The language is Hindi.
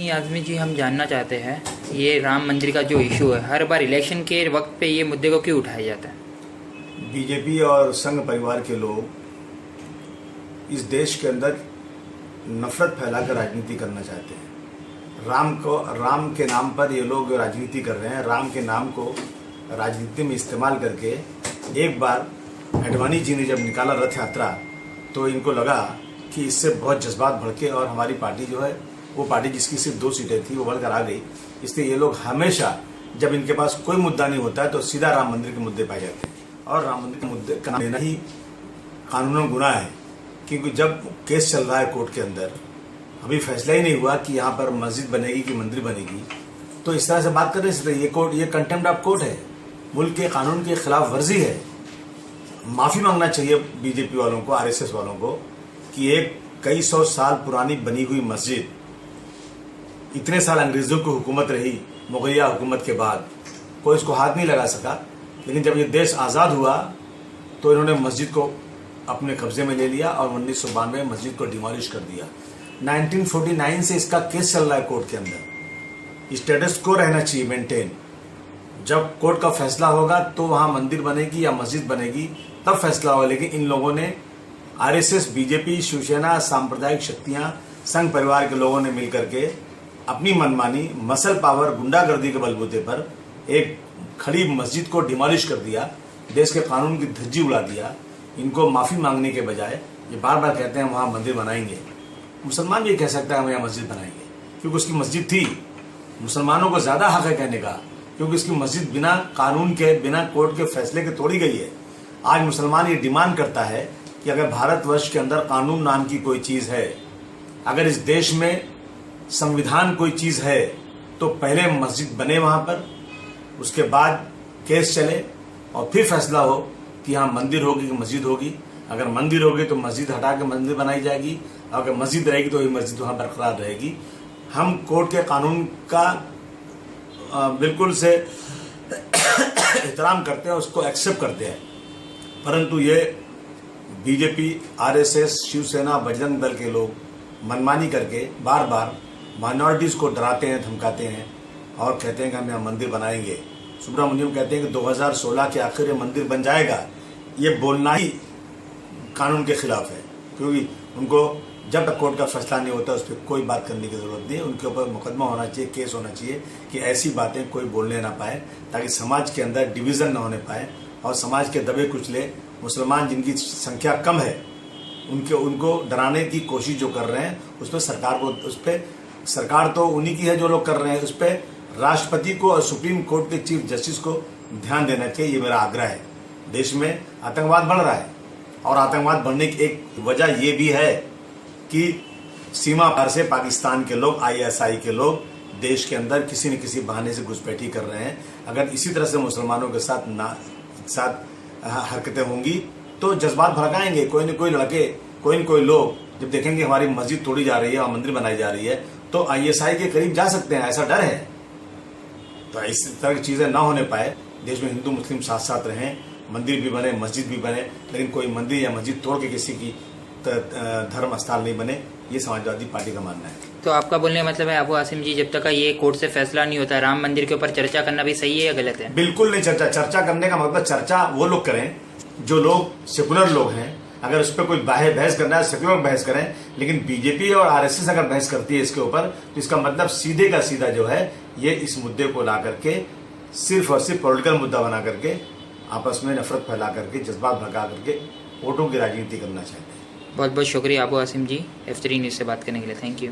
आज़मी जी, हम जानना चाहते हैं ये राम मंदिर का जो इशू है, हर बार इलेक्शन के वक्त पे ये मुद्दे को क्यों उठाया जाता है? बीजेपी और संघ परिवार के लोग इस देश के अंदर नफरत फैलाकर राजनीति करना चाहते हैं। राम के नाम पर ये लोग राजनीति कर रहे हैं। राम के नाम को राजनीति में इस्तेमाल करके एक बार अडवाणी जी ने जब निकाला रथ यात्रा तो इनको लगा कि इससे बहुत जज्बात भड़के और हमारी पार्टी जो है वो पार्टी जिसकी सिर्फ 2 सीटें थी वो बढ़कर आ गई। इसलिए ये लोग हमेशा जब इनके पास कोई मुद्दा नहीं होता है तो सीधा राम मंदिर के मुद्दे पाए जाते हैं और राम मंदिर के मुद्दे का नाम लेना ही कानूनन गुनाह है, क्योंकि जब केस चल रहा है कोर्ट के अंदर, अभी फैसला ही नहीं हुआ कि यहाँ पर मस्जिद बनेगी कि मंदिर बनेगी, तो इस तरह से बात कर रहे हैं। ये कंटेम्प्ट ऑफ कोर्ट है, मुल्क के कानून की खिलाफ वर्जी है। माफ़ी मांगना चाहिए बीजेपी वालों को, आरएसएस वालों को कि एक कई सौ साल पुरानी बनी हुई मस्जिद, इतने साल अंग्रेज़ों की हुकूमत रही, मुगलिया हुकूमत के बाद कोई इसको हाथ नहीं लगा सका, लेकिन जब ये देश आज़ाद हुआ तो इन्होंने मस्जिद को अपने कब्जे में ले लिया और 1992 में मस्जिद को डिमोलिश कर दिया। 1949 से इसका केस चल रहा है कोर्ट के अंदर। स्टेटस को रहना चाहिए मेंटेन। जब कोर्ट का फैसला होगा तो वहाँ मंदिर बनेगी या मस्जिद बनेगी तब फैसला होगा, लेकिन इन लोगों ने आरएसएस, बीजेपी, शिवसेना, सांप्रदायिक शक्तियाँ, संघ परिवार के लोगों ने मिलकर के अपनी मनमानी, मसल पावर, गुंडागर्दी के बलबूते पर एक खड़ी मस्जिद को डिमोलिश कर दिया, देश के कानून की धज्जी उड़ा दिया। इनको माफ़ी मांगने के बजाय ये बार बार कहते हैं वहाँ मंदिर बनाएंगे। मुसलमान भी कह सकता है हम यहाँ मस्जिद बनाएंगे, क्योंकि उसकी मस्जिद थी। मुसलमानों को ज़्यादा हक है कहने का, क्योंकि उसकी मस्जिद बिना कानून के, बिना कोर्ट के फैसले के तोड़ी गई है। आज मुसलमान ये डिमांड करता है कि अगर भारतवर्ष के अंदर कानून नाम की कोई चीज़ है, अगर इस देश में संविधान कोई चीज़ है, तो पहले मस्जिद बने वहाँ पर, उसके बाद केस चले और फिर फैसला हो कि हाँ मंदिर होगी कि मस्जिद होगी। अगर मंदिर होगी तो मस्जिद हटा के मंदिर बनाई जाएगी, अगर मस्जिद रहेगी तो ये मस्जिद वहाँ बरकरार रहेगी। हम कोर्ट के कानून का बिल्कुल से एहतराम करते हैं, उसको एक्सेप्ट करते हैं, परंतु ये बीजेपी, आरएसएस, शिवसेना, बजरंग दल के लोग मनमानी करके बार बार माइनॉरिटीज़ को डराते हैं, धमकाते हैं और कहते हैं कि हम यहाँ मंदिर बनाएंगे। सुब्रमण्यम कहते हैं कि 2016 के आखिर में मंदिर बन जाएगा। ये बोलना ही कानून के खिलाफ है, क्योंकि उनको जब तक कोर्ट का फैसला नहीं होता उस पर कोई बात करने की ज़रूरत नहीं है। उनके ऊपर मुकदमा होना चाहिए, केस होना चाहिए कि ऐसी बातें कोई बोलने ना पाए, ताकि समाज के अंदर डिवीज़न ना होने पाए और समाज के दबे कुचले मुसलमान जिनकी संख्या कम है उनको डराने की कोशिश जो कर रहे हैं उस पर सरकार तो उन्हीं की है जो लोग कर रहे हैं, उस पर राष्ट्रपति को और सुप्रीम कोर्ट के चीफ जस्टिस को ध्यान देना चाहिए। ये मेरा आग्रह है। देश में आतंकवाद बढ़ रहा है और आतंकवाद बढ़ने की एक वजह ये भी है कि सीमा पार से पाकिस्तान के लोग, आईएसआई के लोग देश के अंदर किसी न किसी बहाने से घुसपैठी कर रहे हैं। अगर इसी तरह से मुसलमानों के साथ हरकतें होंगी तो जज्बात भड़काएंगे। कोई न कोई लड़के, कोई न कोई लोग जब देखेंगे हमारी मस्जिद तोड़ी जा रही है और मंदिर बनाई जा रही है तो आईएसआई के करीब जा सकते हैं, ऐसा डर है। तो इस तरह की चीज़ें ना होने पाए, देश में हिंदू मुस्लिम साथ साथ रहें, मंदिर भी बने, मस्जिद भी बने, लेकिन कोई मंदिर या मस्जिद तोड़ के किसी की धर्म स्थल नहीं बने, ये समाजवादी पार्टी का मानना है। तो आपका बोलने का मतलब है अबू आसिम जी, जब तक का ये कोर्ट से फैसला नहीं होता राम मंदिर के ऊपर चर्चा करना भी सही है या गलत है? बिल्कुल नहीं। चर्चा करने का मतलब चर्चा वो लोग करें जो लोग सेकुलर लोग हैं। अगर उस पर कोई बहस करना है, सेकुलर बहस करें, लेकिन बीजेपी और आरएसएस अगर बहस करती है इसके ऊपर तो इसका मतलब सीधे का सीधा जो है ये इस मुद्दे को ला करके सिर्फ और सिर्फ पॉलिटिकल मुद्दा बना करके आपस में नफरत फैला करके, जज्बात भड़का करके वोटों की राजनीति करना चाहते हैं। बहुत बहुत शुक्रिया अबू आसिम जी, F3 न्यूज़ से बात करने के लिए। Thank you.